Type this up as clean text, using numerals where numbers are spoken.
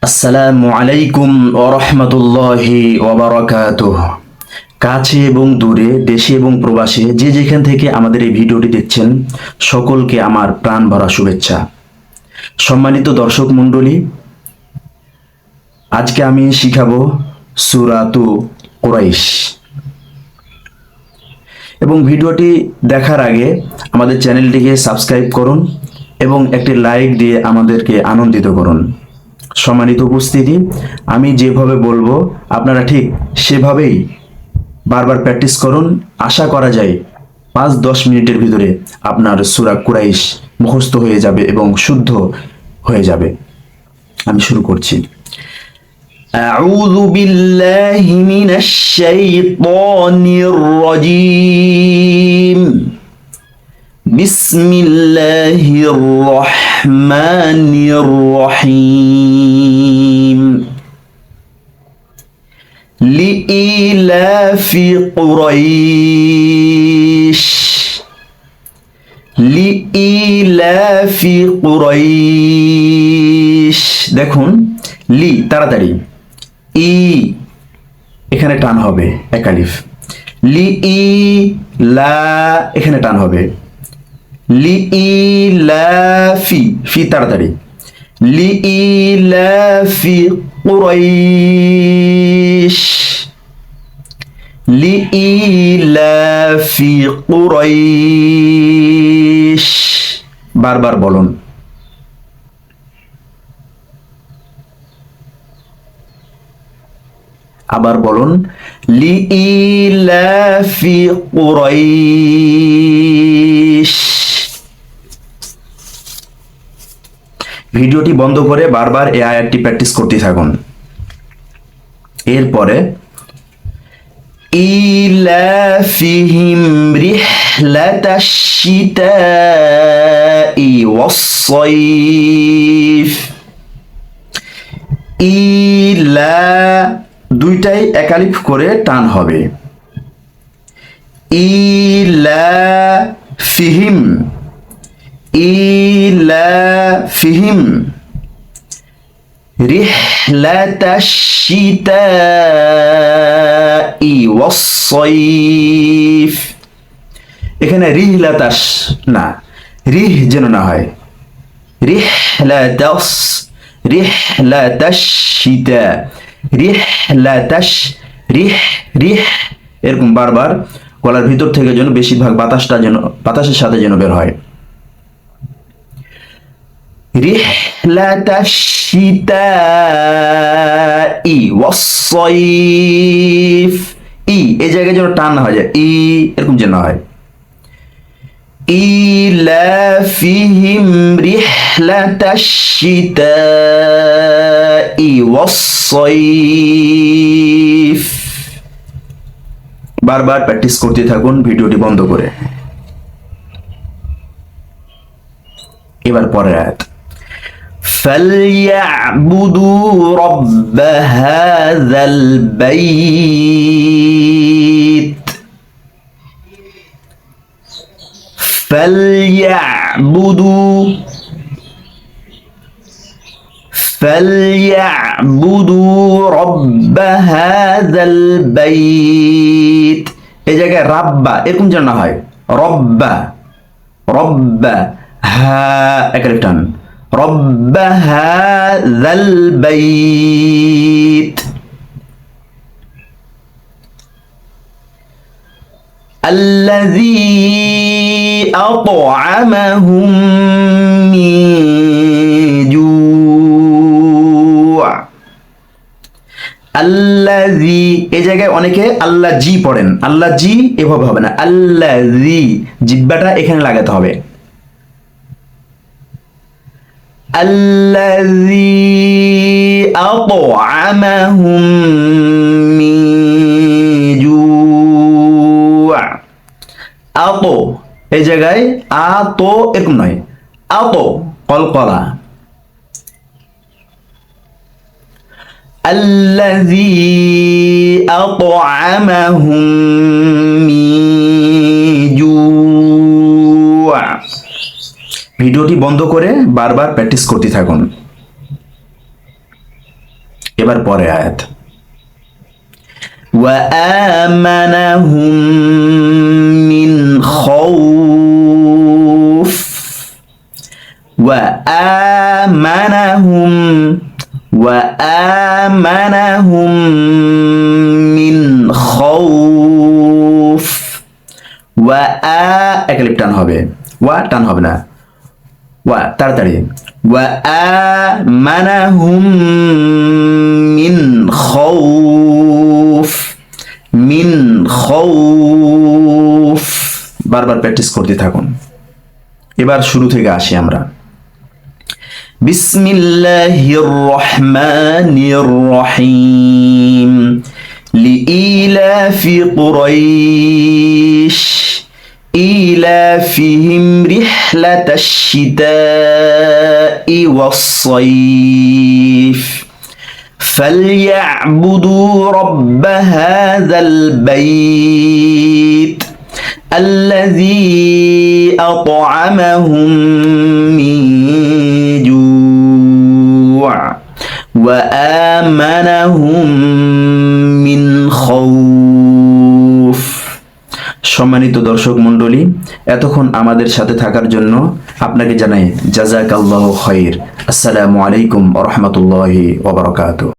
আসসালামু আলাইকুম ওয়া রাহমাতুল্লাহি ওয়া বারাকাতুহু। কাছে এবং দূরে, দেশে এবং প্রবাসে যে যেখান থেকে আমাদের এই ভিডিওটি দেখছেন, সকলকে আমার প্রাণ ভরা শুভেচ্ছা। সম্মানিত দর্শক মণ্ডলী, আজকে আমি শিখাবো সূরাতু কুরাইশ। এবং ভিডিওটি দেখার আগে আমাদের চ্যানেলটিকে সাবস্ক্রাইব করুন এবং একটি লাইক দিয়ে আমাদেরকে আনন্দিত করুন। সম্মানিত উপস্থিতি, আমি যেভাবে বলবো আপনারা ঠিক সেভাবেই বারবার প্র্যাকটিস করুন। আশা করা যায় 5-10 মিনিটের ভিতরে আপনার সূরা কুরাইশ মুখস্থ হয়ে যাবে এবং শুদ্ধ হয়ে যাবে। আমি শুরু করছি। আউযু বিল্লাহি মিনাশ শাইতানির রাজীম। বিসমিল্লাহির রহমানির রহিম। লিইলাফি কুরাইশ। লিইলাফি কুরাইশ। দেখুন, লি তাড়াতাড়ি, ই এখানে টান হবে এক আলিফ। লি ই লা এখানে টান হবে। লিইলাফি, ফি তাড়াতাড়ি। লিইলাফি কুরাইশ। লিইলাফি কুরাইশ। বারবার বলুন। আবার বলুন, লিইলাফি কুরাইশ। ভিডিওটি বন্ধ করে বারবার এই আয়াতটি প্র্যাকটিস করতে থাকুন। এরপরে ইলাফিহিম রিহলাতাশ শিতাই ওয়াস-সাইফ। ইলা দুইটাই এক আলিফ করে টান হবে। ইলাফিহিম, ইলাফিহিম রিহলাতাশ শিতাই ওয়াস-সাইফ। এখানে রিহলাতাশ না, রিহ যেন না হয়। রিহলাতাস, রিহলাতাশ শিতা, রিহলাতাশ, রিহ রিহ এরকম বারবার গলার ভিতর থেকে যেন বেশিরভাগ বাতাসটা যেন বাতাসের সাথে যেন বের হয়। রিহলাতাশ শিতাই ওয়াস-সাইফ। ই এই জায়গায় যেন টান না হয়, যায় ই এরকম যেন হয়। ইলাফিহিম রিহলাতাশ শিতাই ওয়াস-সাইফ। বারবার প্র্যাকটিস করতে থাকুন ভিডিওটি বন্ধ করে। এবার পরের আয়াত। فَلْيَعْبُدُوا رَبَّ هَذَا الْبَيْتِ। فَلْيَعْبُدُوا رَبَّ هَذَا الْبَيْتِ। এই জায়গায় রাব্বা এরকম যেন না হয়। রব্বা, রব্বা, হা এক আলিফ টান। رب هذا البيت الذي أطعمهم من جوع। আল্লাযী এই জায়গায় অনেকে আল্লাহ জি পড়েন। আল্লাহ জি এভাবে হবে না, আল্লাযী জিহ্বাটা এখানে লাগাতে হবে। الذي أطعمهم من جوع। আতো এই জায়গায় আতো এরকম নয়, আতো কলকলা। الذي أطعمهم من جوع। ভিডিওটি বন্ধ করে বারবার প্র্যাকটিস করতে থাকুন। এবার পরে আয়াত, وآمنهم من خوف وآمنهم من خوف একালিপ টান হবে, ওয়া টান হবে না, ওয়া তাড়াতাড়ি, وآمنهم من خوف মিন খৌফ, বারবার প্র্যাকটিস করতে থাকুন। এবার শুরু থেকে আসি আমরা। বিসমিল্লাহির রহমানির রহিম, লিইলাফি কুরাইশ ইলাফিহিম রিহলাতাশ শিতাই ওয়াস-সাইফ فليعبدوا رب هذا البيت الذي أطعمهم من جوع وآمنهم من خوف। সম্মানিত দর্শক মণ্ডলী, এতক্ষণ আমাদের সাথে থাকার জন্য আপনাকে জানাই জাযাকাল্লাহু খাইর। আসসালামু আলাইকুম ওয়া রাহমাতুল্লাহি ওয়া বারাকাতুহু।